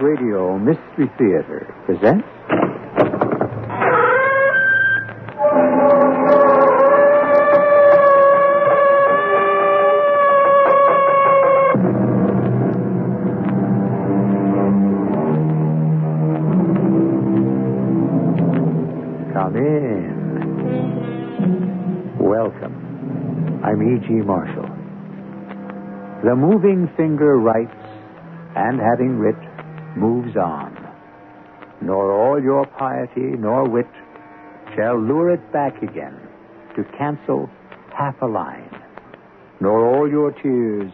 Radio Mystery Theater presents... Come in. Welcome. I'm E.G. Marshall. The moving finger writes, and having writ, moves on. Nor all your piety nor wit shall lure it back again to cancel half a line. Nor all your tears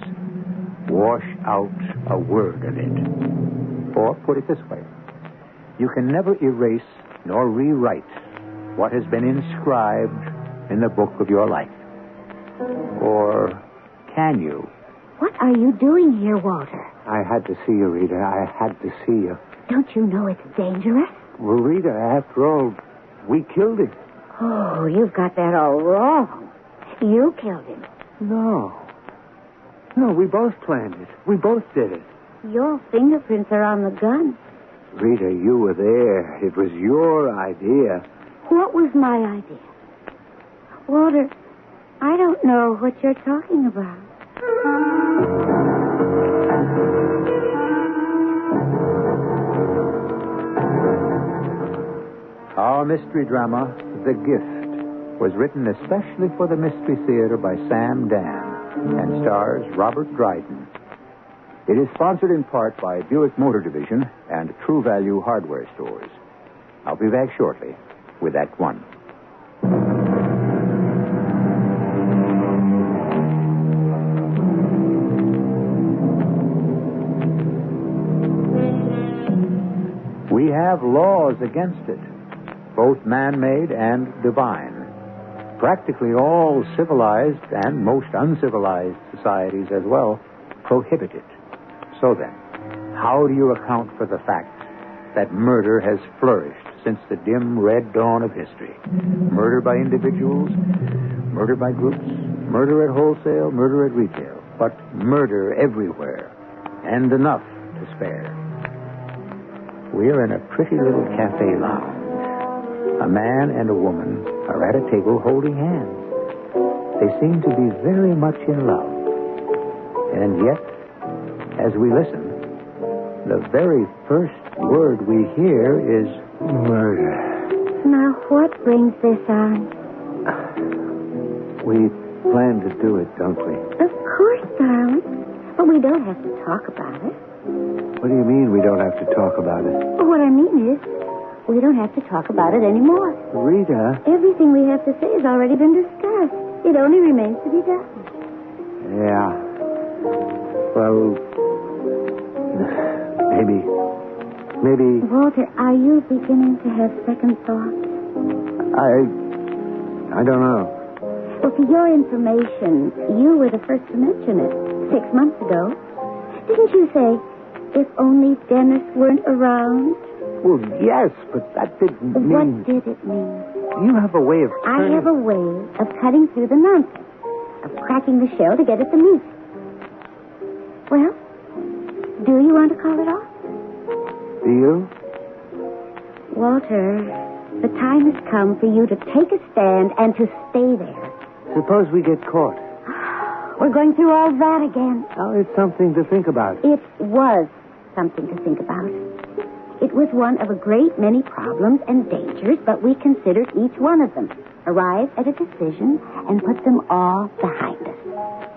wash out a word of it. Or, put it this way, you can never erase nor rewrite what has been inscribed in the book of your life. Or can you? What are you doing here, Walter? I had to see you, Rita. I had to see you. Don't you know it's dangerous? Well, Rita, after all, we killed him. Oh, you've got that all wrong. You killed him. No, we both planned it. We both did it. Your fingerprints are on the gun. Rita, you were there. It was your idea. What was my idea? Walter, I don't know what you're talking about. Our mystery drama, The Gift, was written especially for the Mystery Theater by Sam Dan and stars Robert Dryden. It is sponsored in part by Buick Motor Division and True Value Hardware Stores. I'll be back shortly with Act One. We have laws against it, both man-made and divine. Practically all civilized and most uncivilized societies as well prohibit it. So then, how do you account for the fact that murder has flourished since the dim red dawn of history? Murder by individuals, murder by groups, murder at wholesale, murder at retail, but murder everywhere, and enough to spare. We're in a pretty little cafe lounge. A man and a woman are at a table holding hands. They seem to be very much in love. And yet, as we listen, the very first word we hear is murder. Now, what brings this on? We plan to do it, don't we? Of course, darling. But we don't have to talk about it. What do you mean we don't have to talk about it? Well, what I mean is, we don't have to talk about it anymore. Rita. Everything we have to say has already been discussed. It only remains to be done. Yeah. Well, maybe... Walter, are you beginning to have second thoughts? I don't know. Well, for your information, you were the first to mention it 6 months ago. Didn't you say, if only Dennis weren't around? Well, yes, but that didn't mean... What did it mean? You have a way of turning... I have a way of cutting through the nonsense, of cracking the shell to get at the meat. Well, do you want to call it off? Do you? Walter, the time has come for you to take a stand and to stay there. Suppose we get caught. We're going through all that again. Oh, it's something to think about. It was something to think about. It was one of a great many problems and dangers, but we considered each one of them, arrived at a decision, and put them all behind us.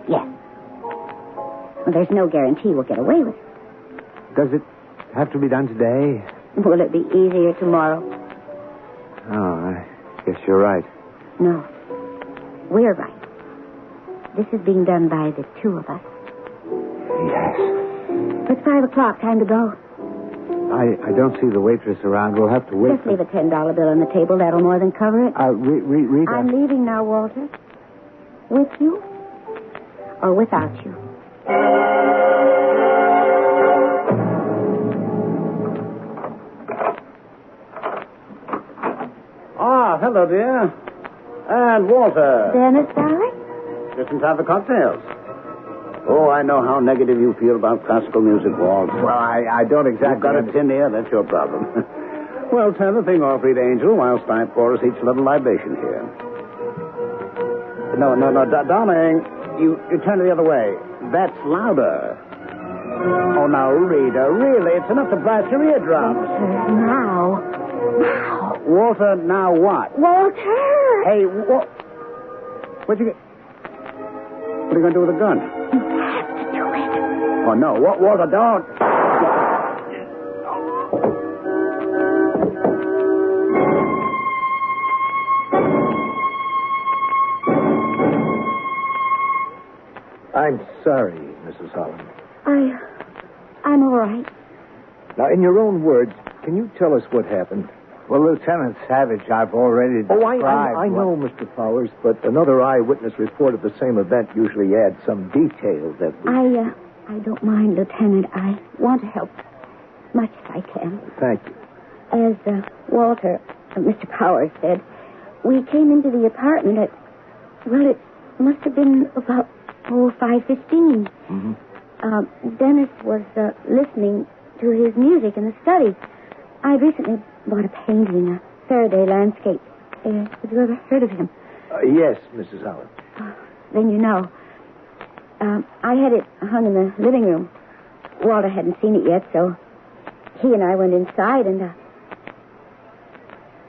Yes. Well, there's no guarantee we'll get away with it. Does it have to be done today? Will it be easier tomorrow? Oh, I guess you're right. No. We're right. This is being done by the two of us. Yes. It's 5 o'clock. Time to go. I don't see the waitress around. We'll have to wait. Just leave a $10 bill on the table. That'll more than cover it. Rita. I'm leaving now, Walter. With you or without you? Ah, hello, dear. And Walter. Dennis, darling? Just in time for cocktails. Oh, I know how negative you feel about classical music, Walt. Well, I don't exactly... You've got a tin ear, that's your problem. Well, turn the thing off, Reed Angel, whilst I pour us each a little libation here. No, darling, you turn it the other way. That's louder. Oh, now, Rita, really, it's enough to blast your eardrums. Walter, now. Walter, now what? Walter! Hey, what'd you get? What are you going to do with the gun? You have to do it. Oh, no. Walter, don't. I'm sorry, Mrs. Holland. I'm all right. Now, in your own words, can you tell us what happened? Well, Lieutenant Savage, I've already described... I know, Mr. Powers, but another eyewitness report of the same event usually adds some detail that we... I don't mind, Lieutenant. I want to help as much as I can. Thank you. As Walter, Mr. Powers said, we came into the apartment at... Well, it must have been about 5:15. Mm-hmm. Dennis was listening to his music in the study. I'd recently bought a painting, a Faraday landscape. Have you ever heard of him? Yes, Mrs. Holland. Then you know. I had it hung in the living room. Walter hadn't seen it yet, so he and I went inside and...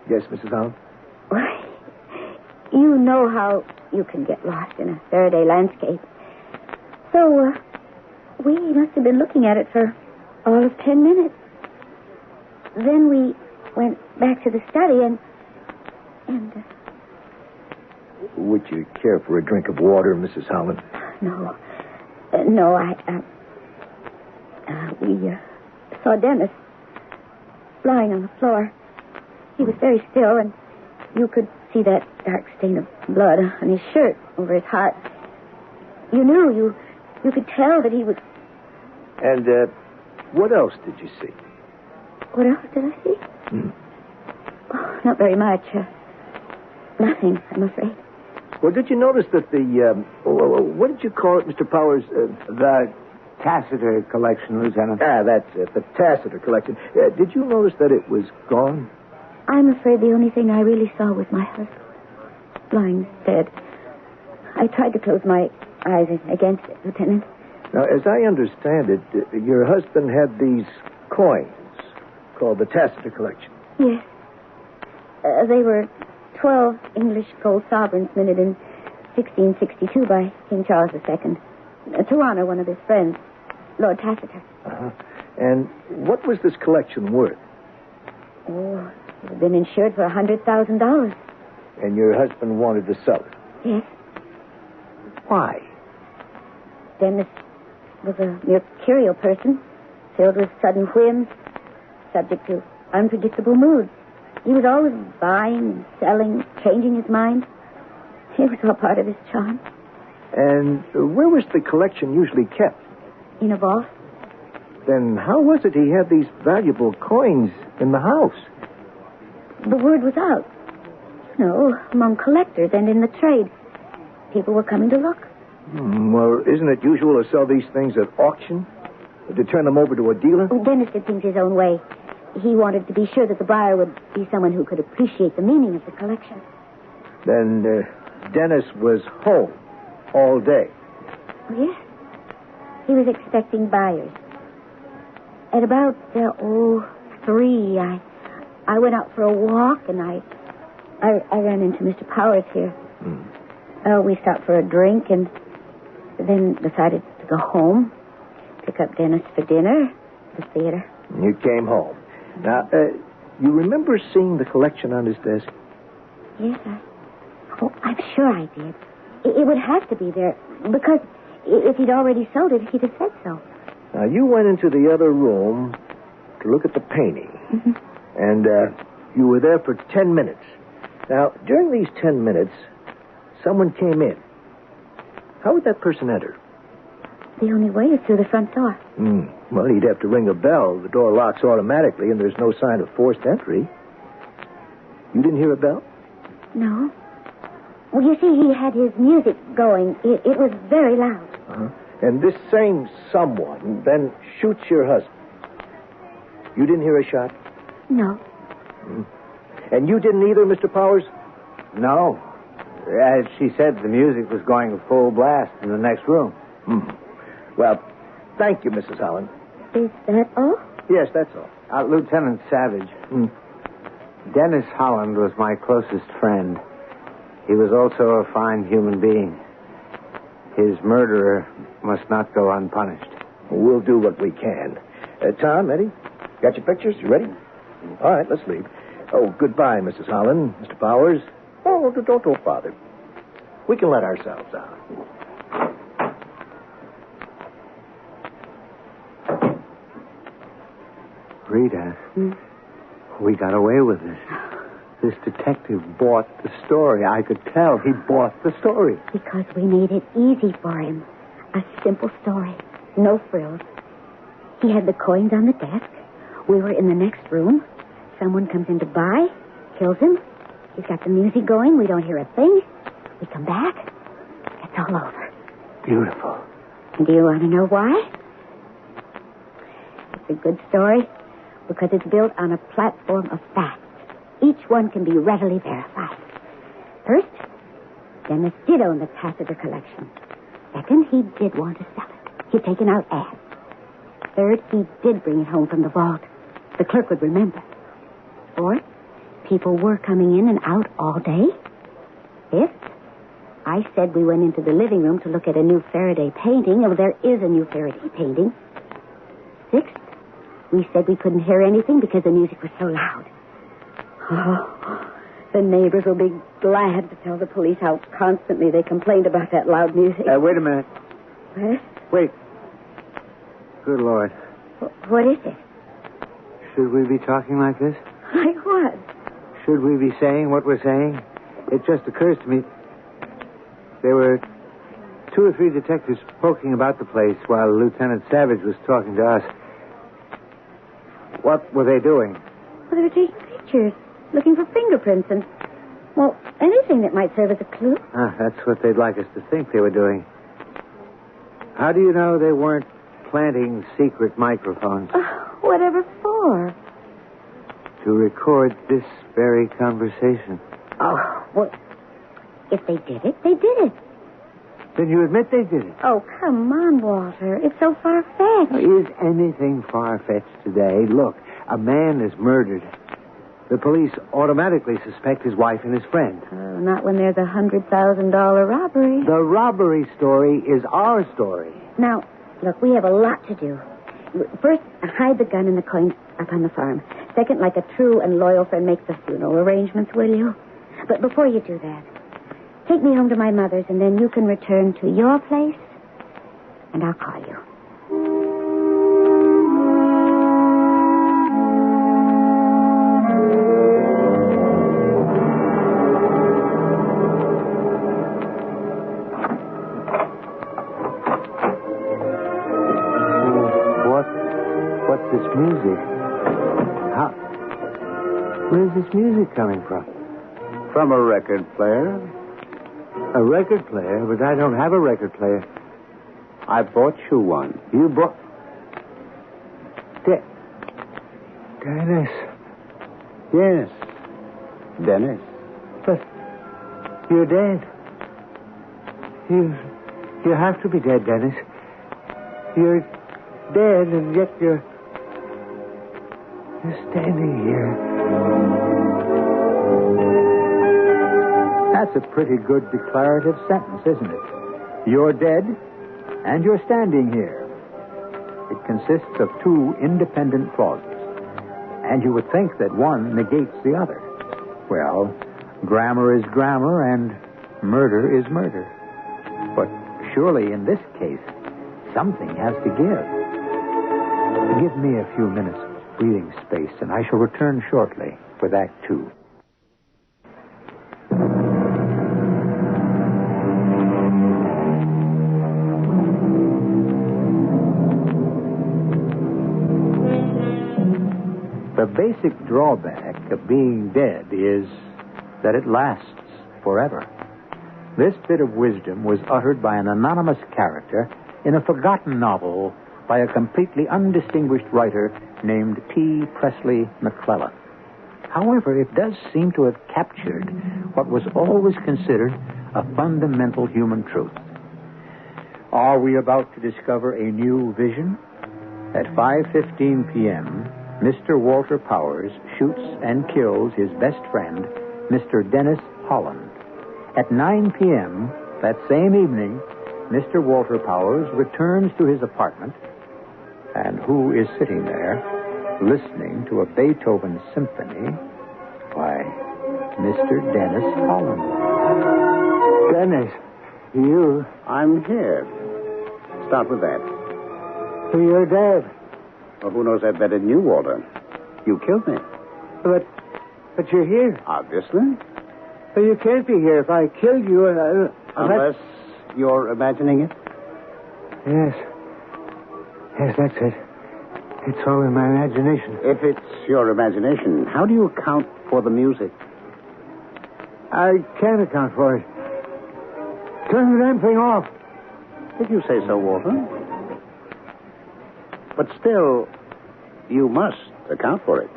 Yes, Mrs. Holland? You know how you can get lost in a Faraday landscape. So, we must have been looking at it for all of 10 minutes. Then we went back to the study and Would you care for a drink of water, Mrs. Holland? No, we saw Dennis lying on the floor. He was very still, and you could see that dark stain of blood on his shirt over his heart. You knew, you could tell that he was... And, what else did you see? What else did I see? Oh, not very much. Nothing, I'm afraid. Well, did you notice that the, what did you call it, Mr. Powers? The Tacitor collection, Lieutenant. That's it, the Tacitor collection. Did you notice that it was gone? I'm afraid the only thing I really saw was my husband, lying dead. I tried to close my eyes against it, Lieutenant. Now, as I understand it, your husband had these coins called the Tacitor collection. Yes. They were 12 English gold sovereigns minted in 1662 by King Charles II to honor one of his friends, Lord Tacitor. Uh-huh. And what was this collection worth? Oh, it had been insured for $100,000. And your husband wanted to sell it? Yes. Why? Dennis was a mercurial person, filled with sudden whims, subject to unpredictable moods. He was always buying and selling, changing his mind. It was all part of his charm. And where was the collection usually kept? In a vault. Then how was it he had these valuable coins in the house? The word was out. You know, among collectors and in the trade. People were coming to look. Well, isn't it usual to sell these things at auction? To turn them over to a dealer? Dennis did things his own way. He wanted to be sure that the buyer would be someone who could appreciate the meaning of the collection. Then Dennis was home all day. Yes. He was expecting buyers. At about 3, I went out for a walk, and I ran into Mr. Powers here. We stopped for a drink and then decided to go home, pick up Dennis for dinner, the theater. You came home. Now, you remember seeing the collection on his desk? Yes, I'm sure I did. It would have to be there, because if he'd already sold it, he'd have said so. Now, you went into the other room to look at the painting, and you were there for 10 minutes. Now, during these 10 minutes, someone came in. How would that person enter? The only way is through the front door. Well, he'd have to ring a bell. The door locks automatically, and there's no sign of forced entry. You didn't hear a bell? No. Well, you see, he had his music going. It was very loud. And this same someone then shoots your husband. You didn't hear a shot? No. And you didn't either, Mr. Powers? No. As she said, the music was going full blast in the next room. Well, thank you, Mrs. Holland. Is that all? Yes, that's all. Lieutenant Savage. Dennis Holland was my closest friend. He was also a fine human being. His murderer must not go unpunished. We'll do what we can. Tom, Eddie, got your pictures? You ready? All right, let's leave. Oh, goodbye, Mrs. Holland, Mr. Powers. Oh, don't bother. We can let ourselves out. Rita, we got away with this. This detective bought the story. I could tell he bought the story. Because we made it easy for him. A simple story. No frills. He had the coins on the desk. We were in the next room. Someone comes in to buy, kills him. He's got the music going. We don't hear a thing. We come back. It's all over. Beautiful. And do you want to know why? It's a good story because it's built on a platform of facts. Each one can be readily verified. First, Dennis did own the Tacitor collection. Second, he did want to sell it. He'd taken out ads. Third, he did bring it home from the vault. The clerk would remember. Fourth, people were coming in and out all day. Fifth, I said we went into the living room to look at a new Faraday painting. Oh, there is a new Faraday painting. Sixth, we said we couldn't hear anything because the music was so loud. Oh, the neighbors will be glad to tell the police how constantly they complained about that loud music. Wait a minute. What? Wait. Good Lord. What is it? Should we be talking like this? Like what? Should we be saying what we're saying? It just occurs to me there were 2 or 3 detectives poking about the place while Lieutenant Savage was talking to us. What were they doing? Well, they were taking pictures, looking for fingerprints and, well, anything that might serve as a clue. That's what they'd like us to think they were doing. How do you know they weren't planting secret microphones? Whatever for? To record this very conversation. Oh, well, if they did it, they did it. Then you admit they did it. Oh, come on, Walter. It's so far-fetched. Is anything far-fetched today? Look, a man is murdered. The police automatically suspect his wife and his friend. Not when there's a $100,000 robbery. The robbery story is our story. Now, look, we have a lot to do. First, hide the gun and the coins up on the farm. Second, like a true and loyal friend, make the funeral arrangements, will you? But before you do that, take me home to my mother's, and then you can return to your place, and I'll call you. What's this music? Where's this music coming from? From a record player. A record player? But I don't have a record player. I bought you one. You bought... Dennis. Yes. Dennis. But you're dead. You have to be dead, Dennis. You're dead, and yet you're standing here. That's a pretty good declarative sentence, isn't it? You're dead, and you're standing here. It consists of 2 independent clauses, and you would think that one negates the other. Well, grammar is grammar, and murder is murder. But surely in this case, something has to give. Give me a few minutes of breathing space, and I shall return shortly with Act 2. The basic drawback of being dead is that it lasts forever. This bit of wisdom was uttered by an anonymous character in a forgotten novel by a completely undistinguished writer named P. Presley McClellan. However, it does seem to have captured what was always considered a fundamental human truth. Are we about to discover a new vision? At 5:15 p.m., Mr. Walter Powers shoots and kills his best friend, Mr. Dennis Holland. At 9 p.m. that same evening, Mr. Walter Powers returns to his apartment, and who is sitting there listening to a Beethoven symphony? Why, Mr. Dennis Holland. Dennis, you... I'm here. Start with that. You're dead. Well, who knows that better than you, Walter? You killed me. But you're here. Obviously. But you can't be here. If I killed you... Unless you're imagining it? Yes. Yes, that's it. It's all in my imagination. If it's your imagination, how do you account for the music? I can't account for it. Turn the damn thing off. If you say so, Walter. But still, you must account for it.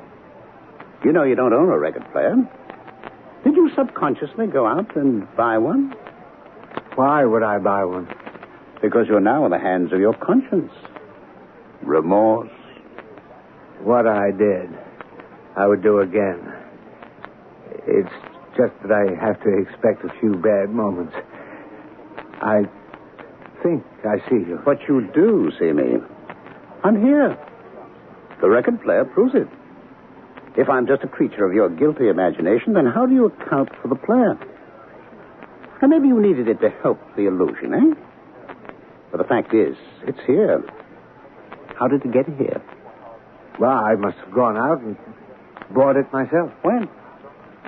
You know you don't own a record player. Did you subconsciously go out and buy one? Why would I buy one? Because you're now in the hands of your conscience. Remorse. What I did, I would do again. It's just that I have to expect a few bad moments. I think I see you. But you do see me. I'm here. The record player proves it. If I'm just a creature of your guilty imagination, then how do you account for the player? And maybe you needed it to help the illusion, eh? But the fact is, it's here. How did it get here? Well, I must have gone out and bought it myself. When?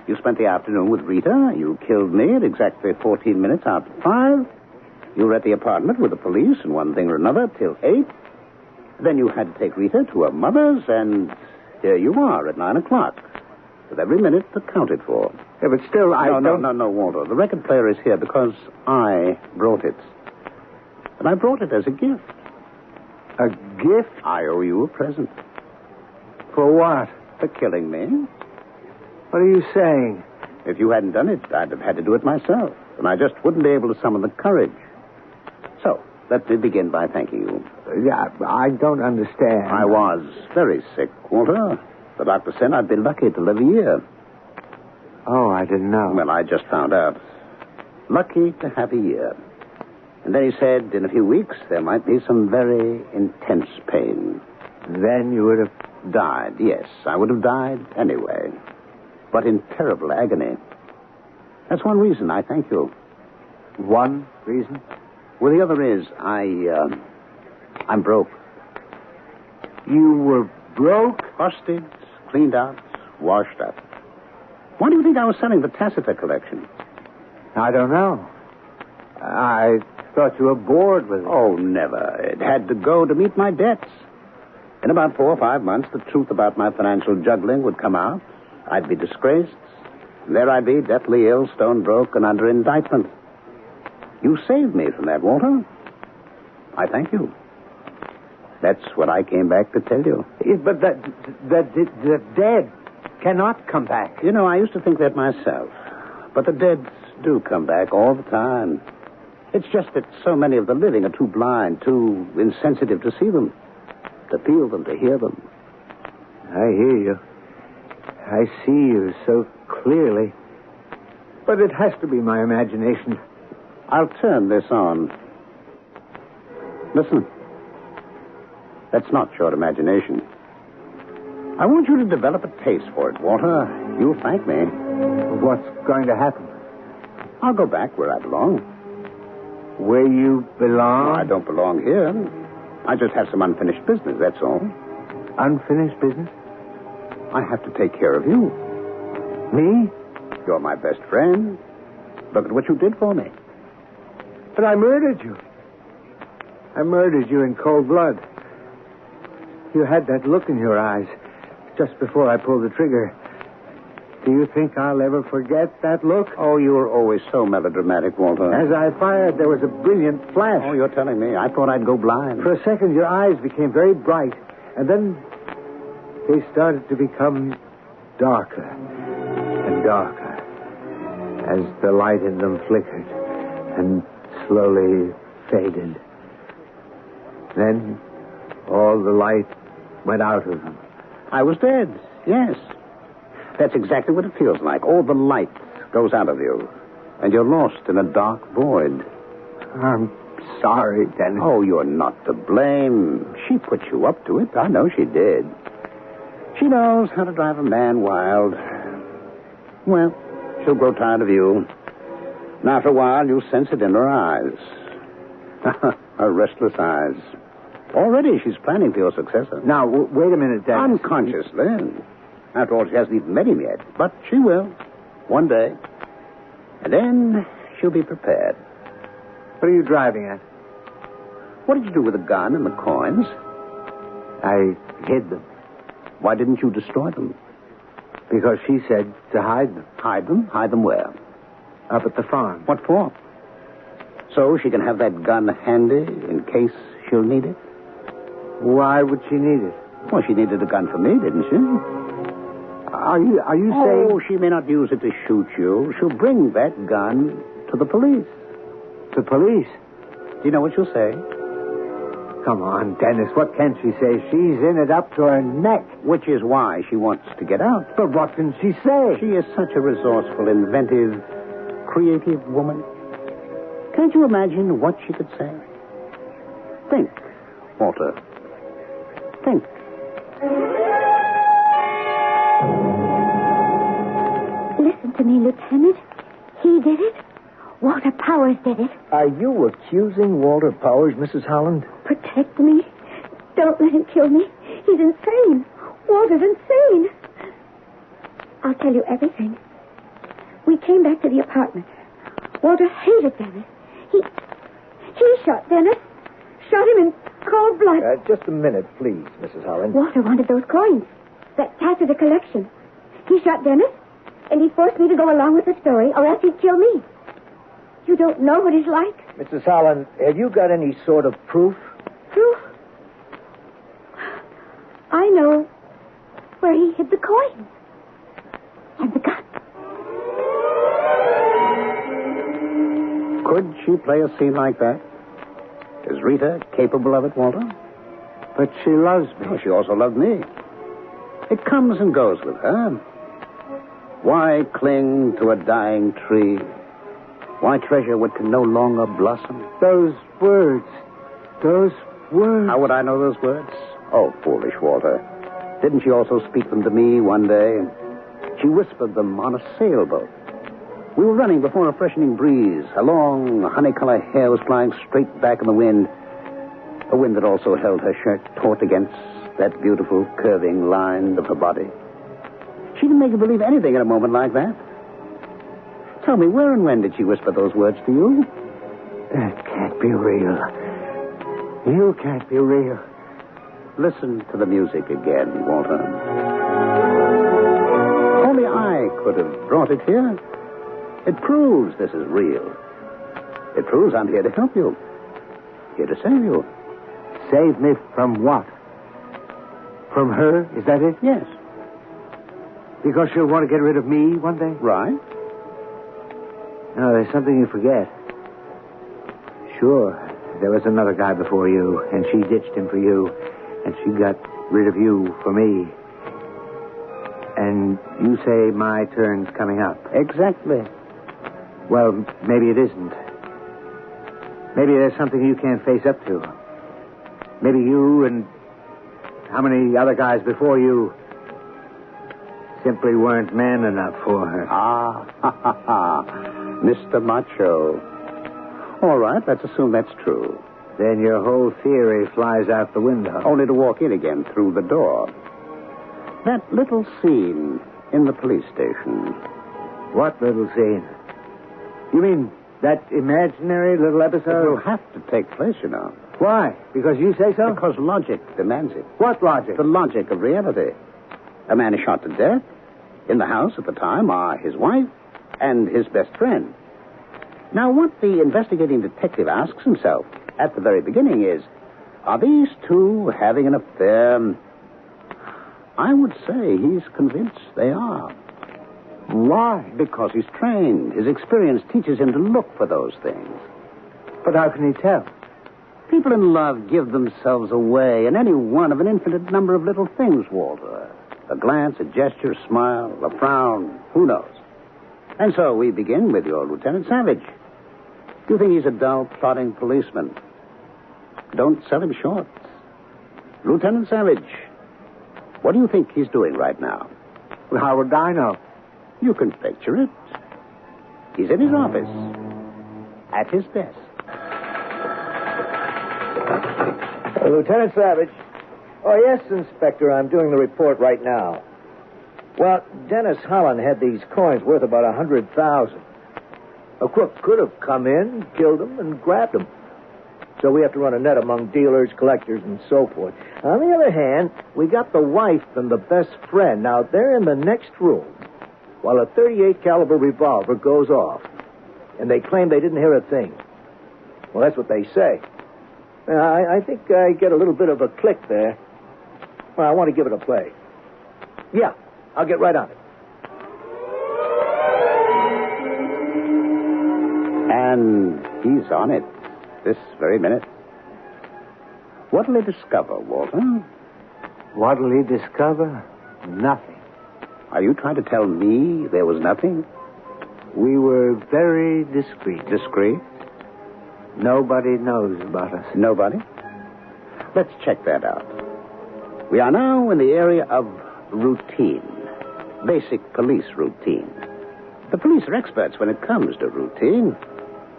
You spent the afternoon with Rita. You killed me at exactly 14 minutes after 5. You were at the apartment with the police and one thing or another till 8. Then you had to take Rita to her mother's, and here you are at 9 o'clock, with every minute accounted for. Yeah, but still, No, Walter. The record player is here because I brought it. And I brought it as a gift. A gift? I owe you a present. For what? For killing me. What are you saying? If you hadn't done it, I'd have had to do it myself. And I just wouldn't be able to summon the courage. So, let me begin by thanking you. Yeah, I don't understand. I was very sick, Walter. The doctor said I'd be lucky to live a year. Oh, I didn't know. Well, I just found out. Lucky to have a year. And then he said in a few weeks there might be some very intense pain. Then you would have died. Yes, I would have died anyway. But in terrible agony. That's one reason I thank you. One reason? Well, the other is I'm broke. You were broke? Busted, cleaned out, washed up. Why do you think I was selling the Tacitus collection? I don't know. I thought you were bored with it. Oh, never. It had to go to meet my debts. In about 4 or 5 months, the truth about my financial juggling would come out. I'd be disgraced. And there I'd be, deathly ill, stone broke, and under indictment. You saved me from that, Walter. I thank you. That's what I came back to tell you. But the dead cannot come back. You know, I used to think that myself. But the dead do come back all the time. It's just that so many of the living are too blind, too insensitive to see them, to feel them, to hear them. I hear you. I see you so clearly. But it has to be my imagination. I'll turn this on. Listen. That's not your imagination. I want you to develop a taste for it, Walter. You'll thank me. What's going to happen? I'll go back where I belong. Where you belong? No, I don't belong here. I just have some unfinished business, that's all. Unfinished business? I have to take care of you. Me? You're my best friend. Look at what you did for me. But I murdered you. I murdered you in cold blood. You had that look in your eyes just before I pulled the trigger. Do you think I'll ever forget that look? Oh, you were always so melodramatic, Walter. As I fired, there was a brilliant flash. Oh, you're telling me. I thought I'd go blind. For a second, your eyes became very bright, and then they started to become darker and darker as the light in them flickered and slowly faded. Then all the light went out of them. I was dead, yes. That's exactly what it feels like. All the light goes out of you, and you're lost in a dark void. I'm sorry, Dennis. Oh, you're not to blame. She put you up to it. I know she did. She knows how to drive a man wild. Well, she'll grow tired of you. And after a while, you'll sense it in her eyes. Her restless eyes. Already, she's planning for your successor. Now, wait a minute, Dennis. Unconsciously. After all, she hasn't even met him yet. But she will. One day. And then she'll be prepared. What are you driving at? What did you do with the gun and the coins? I hid them. Why didn't you destroy them? Because she said to hide them. Hide them? Hide them where? Up at the farm. What for? So she can have that gun handy in case she'll need it? Why would she need it? Well, she needed a gun for me, didn't she? Are you saying... Oh, she may not use it to shoot you. She'll bring that gun to the police. The police? Do you know what she'll say? Come on, Dennis, what can she say? She's in it up to her neck. Which is why she wants to get out. But what can she say? She is such a resourceful, inventive, creative woman. Can't you imagine what she could say? Think, Walter. Think. Listen to me, Lieutenant. He did it. Walter Powers did it. Are you accusing Walter Powers, Mrs. Holland? Protect me. Don't let him kill me. He's insane. Walter's insane. I'll tell you everything. We came back to the apartment. Walter hated Dennis. He shot Dennis. Shot him in cold blood. Just a minute, please, Mrs. Holland. Walter wanted those coins. That tacitus collection. He shot Dennis, and he forced me to go along with the story, or else he'd kill me. You don't know what he's like. Mrs. Holland, have you got any sort of proof? Proof? I know where he hid the coins. And the gun. Could she play a scene like that? Is Rita capable of it, Walter? But she loves me. Oh, she also loved me. It comes and goes with her. Why cling to a dying tree? Why treasure what can no longer blossom? Those words. How would I know those words? Oh, foolish Walter. Didn't she also speak them to me one day? She whispered them on a sailboat. We were running before a freshening breeze. Her long, honey-colored hair was flying straight back in the wind. A wind that also held her shirt taut against that beautiful curving line of her body. She didn't make you believe anything in a moment like that. Tell me, where and when did she whisper those words to you? That can't be real. You can't be real. Listen to the music again, Walter. Only I could have brought it here. It proves this is real. It proves I'm here to help you. Here to save you. Save me from what? From her? Is that it? Yes. Because she'll want to get rid of me one day? Right. No, there's something you forget. Sure, there was another guy before you, and she ditched him for you, and she got rid of you for me. And you say my turn's coming up. Exactly. Well, maybe it isn't. Maybe there's something you can't face up to. Maybe you and how many other guys before you simply weren't man enough for her. Mr. Macho. All right, let's assume that's true. Then your whole theory flies out the window. Only to walk in again through the door. That little scene in the police station. What little scene? You mean that imaginary little episode? It will have to take place, you know. Why? Because you say so? Because logic demands it. What logic? The logic of reality. A man is shot to death. In the house at the time are his wife and his best friend. Now, what the investigating detective asks himself at the very beginning is, are these two having an affair? I would say he's convinced they are. Why? Because he's trained. His experience teaches him to look for those things. But how can he tell? People in love give themselves away in any one of an infinite number of little things, Walter. A glance, a gesture, a smile, a frown, who knows? And so we begin with your Lieutenant Savage. You think he's a dull, plodding policeman? Don't sell him short. Lieutenant Savage, what do you think he's doing right now? Well, how would I know? You can picture it. He's in his office, at his desk. Lieutenant Savage. Oh, yes, Inspector. I'm doing the report right now. Well, Dennis Holland had these coins worth about $100,000. A crook could have come in, killed them, and grabbed them. So we have to run a net among dealers, collectors, and so forth. On the other hand, we got the wife and the best friend. Now, they're in the next room while a .38 caliber revolver goes off. And they claim they didn't hear a thing. Well, that's what they say. I think I get a little bit of a click there. Well, I want to give it a play. Yeah, I'll get right on it. And he's on it this very minute. What'll he discover, Walter? What'll he discover? Nothing. Are you trying to tell me there was nothing? We were very discreet. Discreet? Nobody knows about us. Nobody? Let's check that out. We are now in the area of routine. Basic police routine. The police are experts when it comes to routine.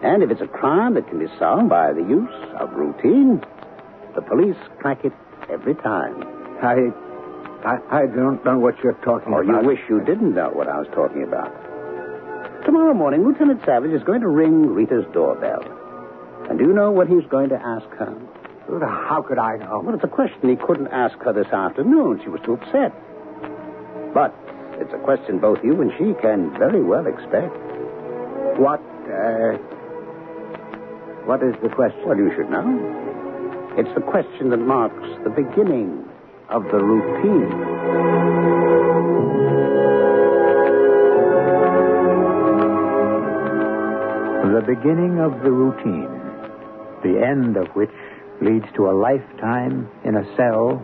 And if it's a crime that can be solved by the use of routine, the police crack it every time. I don't know what you're talking Or about. you wish you didn't know what I was talking about. Tomorrow morning, Lieutenant Savage is going to ring Rita's doorbell. And do you know what he's going to ask her? How could I know? Well, it's a question he couldn't ask her this afternoon. She was too upset. But it's a question both you and she can very well expect. What is the question? Well, you should know. It's the question that marks the beginning of the routine. The beginning of the routine, the end of which leads to a lifetime in a cell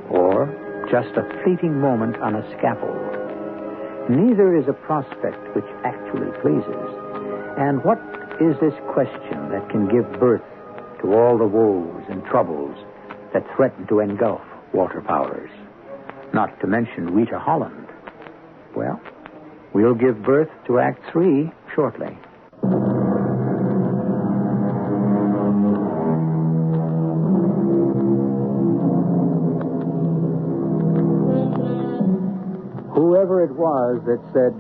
or just a fleeting moment on a scaffold. Neither is a prospect which actually pleases. And what is this question that can give birth to all the woes and troubles that threaten to engulf Walter Powers? Not to mention Rita Holland. Well, we'll give birth to Act 3 shortly. Whoever it was that said,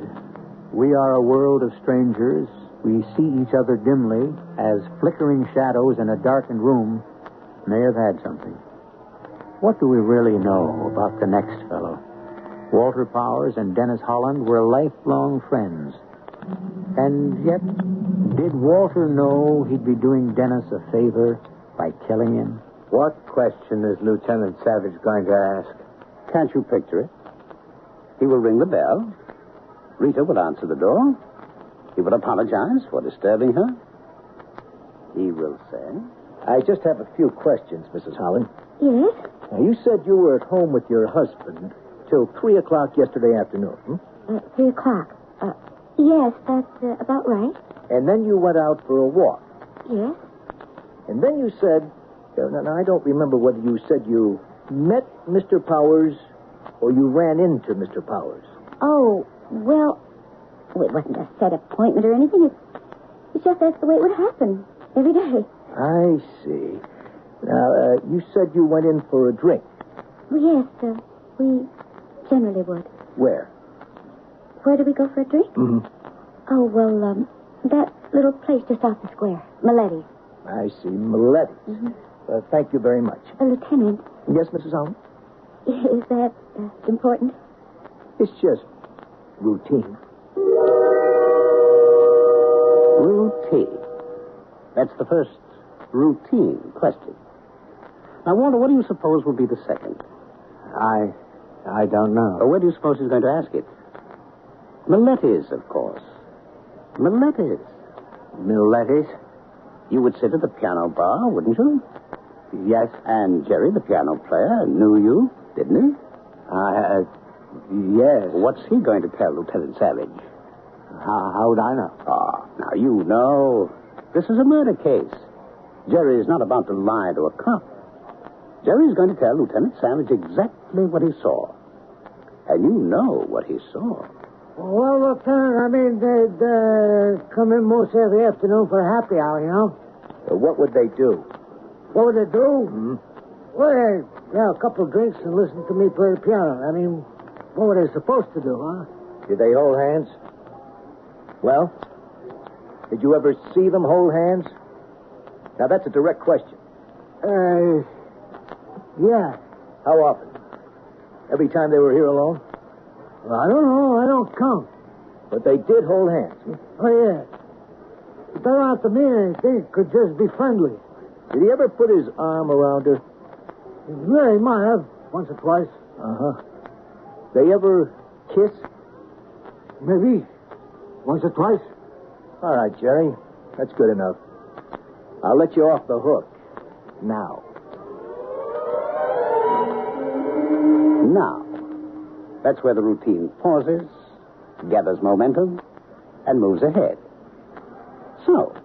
"We are a world of strangers, we see each other dimly as flickering shadows in a darkened room," may have had something. What do we really know about the next fellow? Walter Powers and Dennis Holland were lifelong friends. And yet, did Walter know he'd be doing Dennis a favor by killing him? What question is Lieutenant Savage going to ask? Can't you picture it? He will ring the bell. Rita will answer the door. He will apologize for disturbing her. He will say, I just have a few questions, Mrs. Holland. Yes? Now, you said you were at home with your husband till 3 o'clock yesterday afternoon. 3 o'clock. Yes, that's about right. And then you went out for a walk. Yes? And then you said, now I don't remember whether you said you met Mr. Powers or you ran into Mr. Powers. Oh, well, it wasn't a set appointment or anything. It's just that's the way it would happen every day. I see. Now, you said you went in for a drink. Oh, yes, we generally would. Where? Where do we go for a drink? Mm-hmm. Oh, well, that little place just off the square. Miletti's. I see. Miletti's. Mm-hmm. Thank you very much. Lieutenant. Yes, Mrs. Holland? Is that important? It's just routine. Routine. That's the first routine question. Now, Walter, what do you suppose will be the second? I don't know. Or where do you suppose he's going to ask it? Millettes, of course. Millettes. Millettes? You would sit at the piano bar, wouldn't you? Yes. And Jerry, the piano player, knew you, didn't he? Yes. What's he going to tell Lieutenant Savage? How would I know? Now you know. This is a murder case. Jerry is not about to lie to a cop. Jerry's going to tell Lieutenant Savage exactly what he saw. And you know what he saw. Well, Lieutenant, they'd come in most every afternoon for a happy hour, you know. What would they do? What would they do? Mm-hmm. Well, they'd have a couple of drinks and listen to me play the piano. I mean, what were they supposed to do, huh? Did they hold hands? Well, did you ever see them hold hands? Now, that's a direct question. Yeah. How often? Every time they were here alone? Well, I don't know. I don't count. But they did hold hands. Oh, yeah. But they don't have to mean anything. It could just be friendly. Did he ever put his arm around her? Yeah, he might have. Once or twice. Uh-huh. They ever kiss? Maybe. Once or twice. All right, Jerry. That's good enough. I'll let you off the hook. Now. Now. That's where the routine pauses, gathers momentum, and moves ahead. So,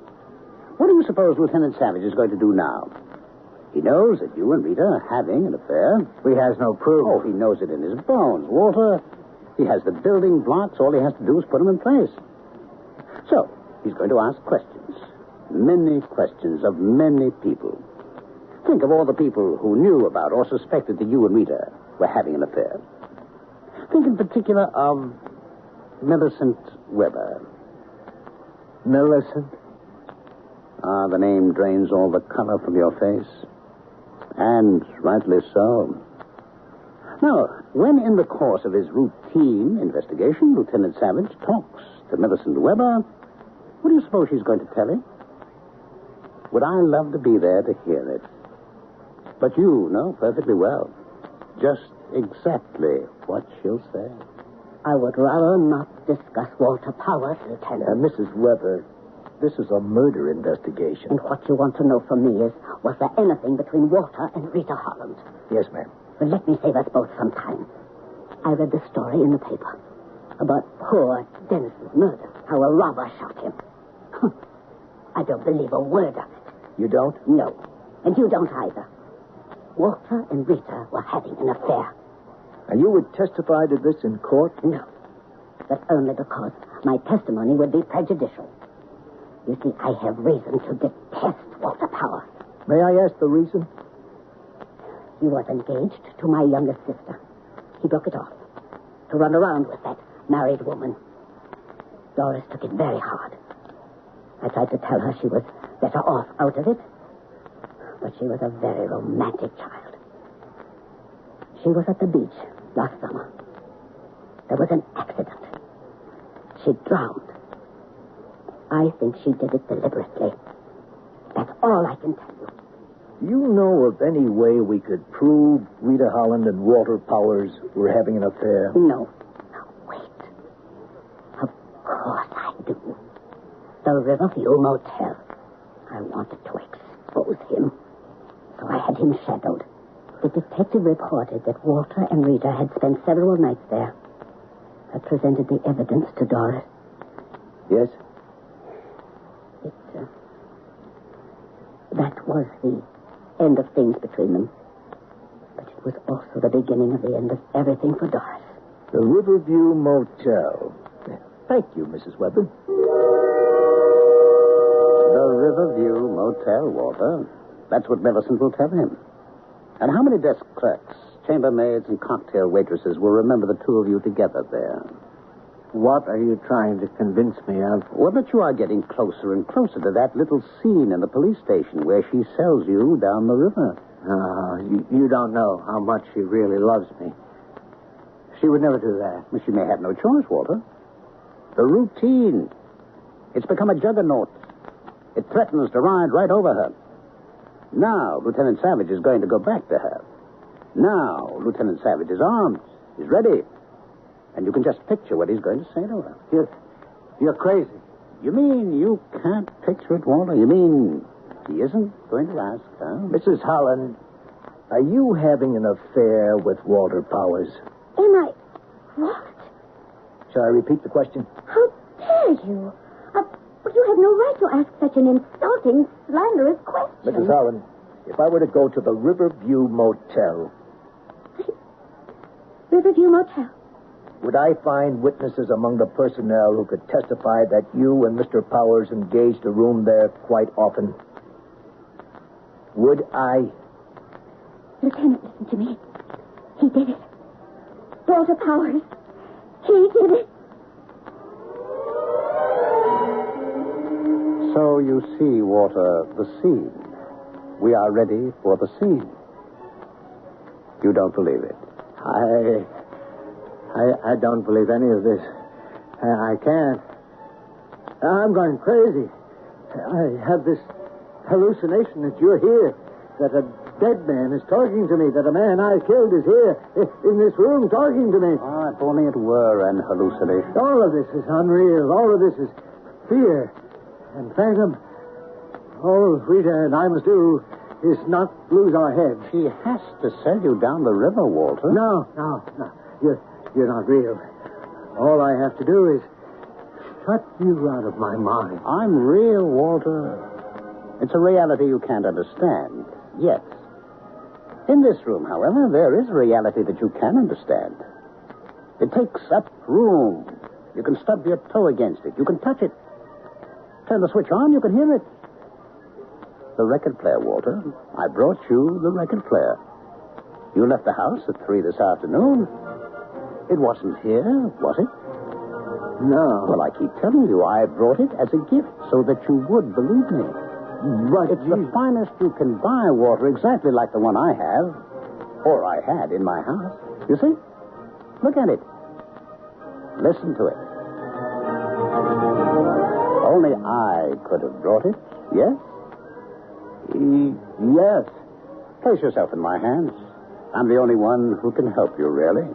what do you suppose Lieutenant Savage is going to do now? He knows that you and Rita are having an affair. He has no proof. Oh, he knows it in his bones, Walter. He has the building blocks. All he has to do is put them in place. So, he's going to ask questions. Many questions of many people. Think of all the people who knew about or suspected that you and Rita were having an affair. Think in particular of Millicent Weber. Millicent? The name drains all the color from your face. And rightly so. Now, when in the course of his routine investigation, Lieutenant Savage talks to Millicent Weber, what do you suppose she's going to tell him? Would I love to be there to hear it? But you know perfectly well just exactly what she'll say. I would rather not discuss Walter Powers, Lieutenant. Mrs. Weber, this is a murder investigation. And what you want to know from me is, was there anything between Walter and Rita Holland? Yes, ma'am. Well, let me save us both some time. I read the story in the paper about poor Dennis's murder, how a robber shot him. I don't believe a word of it. You don't? No. And you don't either. Walter and Rita were having an affair. And you would testify to this in court? No. But only because my testimony would be prejudicial. You see, I have reason to detest Walter Powers. May I ask the reason? He was engaged to my youngest sister. He broke it off to run around with that married woman. Doris took it very hard. I tried to tell her she was better off out of it, but she was a very romantic child. She was at the beach last summer. There was an accident. She drowned. I think she did it deliberately. That's all I can tell you. Do you know of any way we could prove Rita Holland and Walter Powers were having an affair? No. Now, wait. Of course I do. The Riverview Motel. I wanted to expose him, so I had him shadowed. The detective reported that Walter and Rita had spent several nights there. I presented the evidence to Doris. Yes? That was the end of things between them. But it was also the beginning of the end of everything for Doris. The Riverview Motel. Thank you, Mrs. Weber. The Riverview Motel, Walter. That's what Millicent will tell him. And how many desk clerks, chambermaids, and cocktail waitresses will remember the two of you together there? What are you trying to convince me of? Well, that you are getting closer and closer to that little scene in the police station where she sells you down the river. You don't know how much she really loves me. She would never do that. Well, she may have no choice, Walter. The routine. It's become a juggernaut. It threatens to ride right over her. Now, Lieutenant Savage is going to go back to her. Now, Lieutenant Savage is armed. He's ready. And you can just picture what he's going to say to her. You're crazy. You mean you can't picture it, Walter? You mean he isn't going to ask her? Mrs. Holland, are you having an affair with Walter Powers? Am I... What? Shall I repeat the question? How dare you? You have no right to ask such an insulting, slanderous question. Mrs. Holland, if I were to go to the Riverview Motel... Riverview Motel? Would I find witnesses among the personnel who could testify that you and Mr. Powers engaged a room there quite often? Would I? Lieutenant, listen to me. He did it. Walter Powers. He did it. So you see, Walter, the scene. We are ready for the scene. You don't believe it? I don't believe any of this. I can't. I'm going crazy. I have this hallucination that you're here, that a dead man is talking to me, that a man I killed is here in this room talking to me. Oh, if only it were an hallucination. All of this is unreal. All of this is fear and phantom. All Rita and I must do is not lose our heads. She has to send you down the river, Walter. No. You're not real. All I have to do is shut you out of my mind. I'm real, Walter. It's a reality you can't understand. Yes. In this room, however, there is a reality that you can understand. It takes up room. You can stub your toe against it. You can touch it. Turn the switch on, you can hear it. The record player, Walter. I brought you the record player. You left the house at 3 this afternoon. It wasn't here, was it? No. Well, I keep telling you, I brought it as a gift so that you would believe me. But it's the finest you can buy, Walter, exactly like the one I have, or I had in my house. You see? Look at it. Listen to it. Only I could have brought it, yes? Yes. Place yourself in my hands. I'm the only one who can help you, really.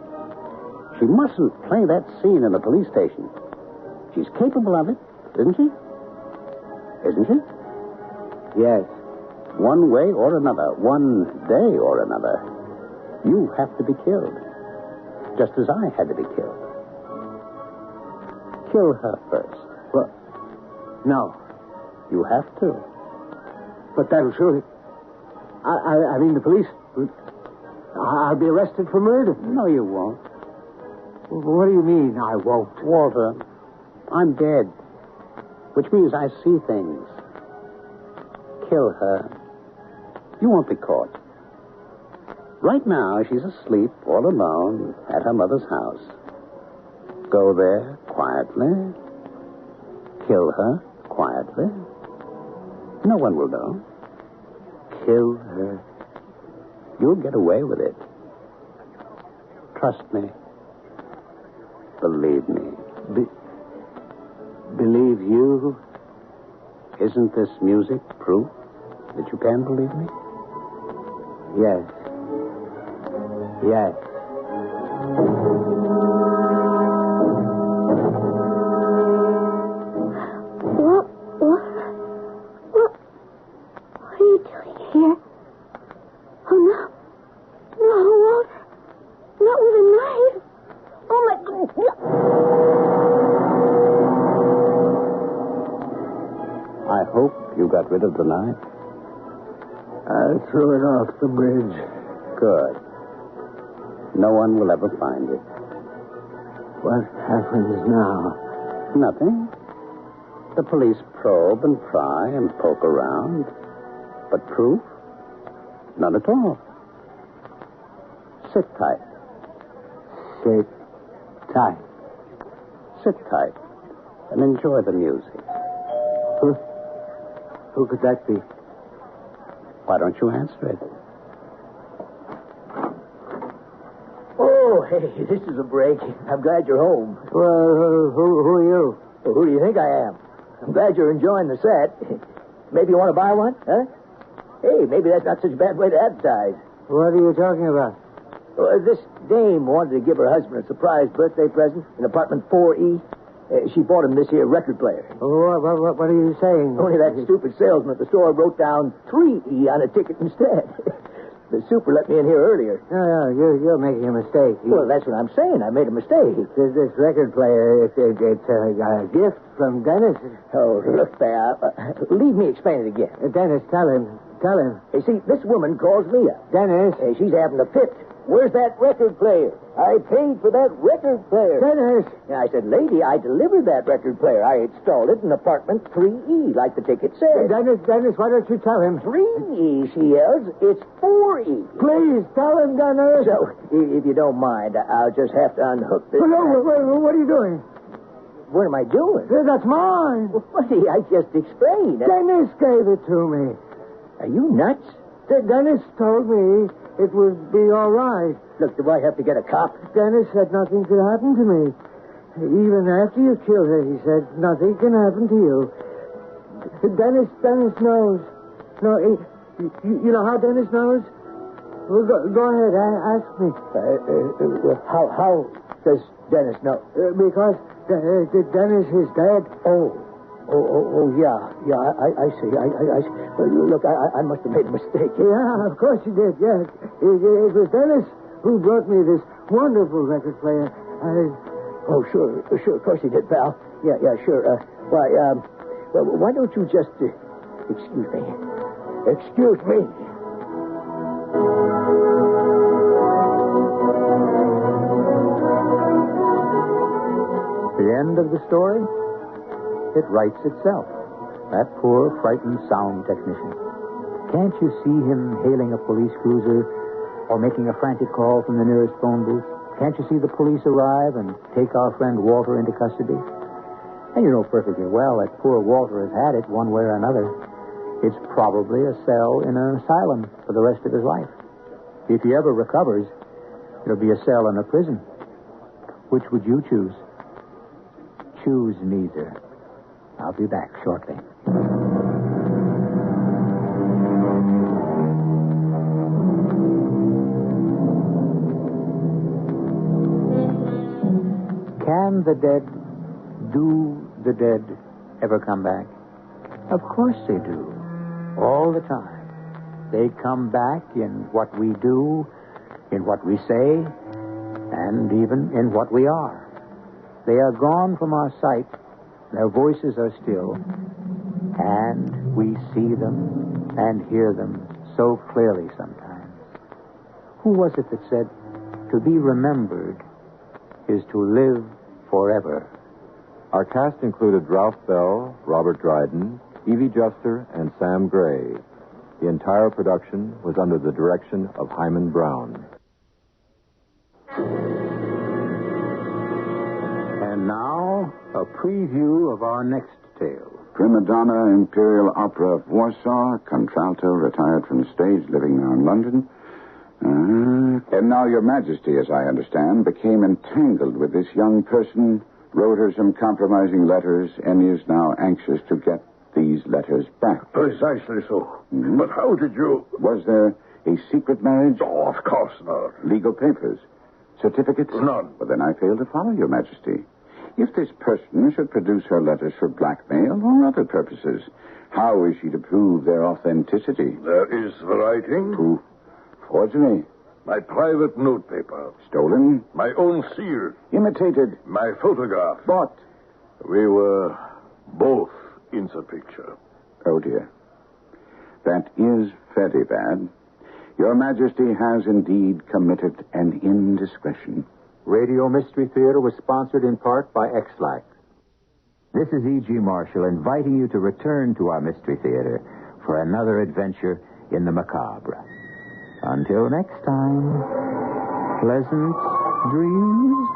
She mustn't play that scene in the police station. She's capable of it, isn't she? Isn't she? Yes. One way or another, one day or another, you have to be killed. Just as I had to be killed. Kill her first. Well, no. You have to. But that'll surely... I mean, the police... I'll be arrested for murder. No, you won't. What do you mean, I won't? Walter, I'm dead. Which means I see things. Kill her. You won't be caught. Right now, she's asleep, all alone, at her mother's house. Go there, quietly. Kill her, quietly. No one will know. Kill her. You'll get away with it. Trust me. Believe me. Believe you? Isn't this music proof that you can believe me? Yes. Yes. What are you doing here? Oh, no. No, Walter. Not with a knife. Oh, my goodness. I hope you got rid of the knife. I threw it off the bridge. Good. No one will ever find it. What happens now? Nothing. The police probe and pry and poke around. But proof? None at all. Sit tight. Sit tight. Sit tight and enjoy the music. Who could that be? Why don't you answer it? Oh, hey, this is a break. I'm glad you're home. Well, who are you? Well, who do you think I am? I'm glad you're enjoying the set. Maybe you want to buy one, huh? Hey, maybe that's not such a bad way to advertise. What are you talking about? This dame wanted to give her husband a surprise birthday present in apartment 4E. She bought him this here record player. What are you saying? Only that stupid salesman at the store wrote down 3E on a ticket instead. The super let me in here earlier. No, you're making a mistake. Well, that's what I'm saying. I made a mistake. This record player, it's a gift from Dennis. Oh, look there. Leave me explain it again. Dennis, tell him. You see, this woman calls me up. Dennis. She's having a fit. Where's that record player? I paid for that record player. Dennis. I said, lady, I delivered that record player. I installed it in apartment 3E, like the ticket says. Dennis, why don't you tell him? 3E, she yells. It's 4E. Please, tell him, Dennis. So, if you don't mind, I'll just have to unhook this. No, what are you doing? What am I doing? That's mine. Well, buddy, I just explained. Dennis gave it to me. Are you nuts? Dennis told me it would be all right. Look, do I have to get a cop? Dennis said nothing could happen to me. Even after you killed her, he said nothing can happen to you. Dennis knows. No, you know how Dennis knows? Well, go ahead, ask me. How does Dennis know? Because Dennis is dead. Oh, yeah, I see. I see. Look, I must have made a mistake. Yeah, of course you did, yes. It was Dennis who brought me this wonderful record player. Oh, sure, of course he did, pal. Yeah, sure. Why don't you just, excuse me. Excuse me. The end of the story? It writes itself. That poor, frightened sound technician. Can't you see him hailing a police cruiser or making a frantic call from the nearest phone booth? Can't you see the police arrive and take our friend Walter into custody? And you know perfectly well that poor Walter has had it one way or another. It's probably a cell in an asylum for the rest of his life. If he ever recovers, it'll be a cell in a prison. Which would you choose? Choose neither. I'll be back shortly. Can the dead, do the dead ever come back? Of course they do. All the time. They come back in what we do, in what we say, and even in what we are. They are gone from our sight. Their voices are still, and we see them and hear them so clearly sometimes. Who was it that said, to be remembered is to live forever? Our cast included Ralph Bell, Robert Dryden, Evie Juster, and Sam Gray. The entire production was under the direction of Hyman Brown. And now, a preview of our next tale. Prima donna, Imperial Opera of Warsaw, contralto, retired from the stage, living now in London. And now Your Majesty, as I understand, became entangled with this young person, wrote her some compromising letters, and is now anxious to get these letters back. Precisely so. Mm-hmm. But how did you... Was there a secret marriage? Oh, of course not. Legal papers? Certificates? None. Well, then I fail to follow, Your Majesty. If this person should produce her letters for blackmail or other purposes, how is she to prove their authenticity? There is the writing. Proof. Forgery. My private notepaper. Stolen. My own seal. Imitated. My photograph. Bought. We were both in the picture. Oh, dear. That is very bad. Your Majesty has indeed committed an indiscretion. Radio Mystery Theater was sponsored in part by X-Lax. This is E.G. Marshall inviting you to return to our Mystery Theater for another adventure in the macabre. Until next time, pleasant dreams.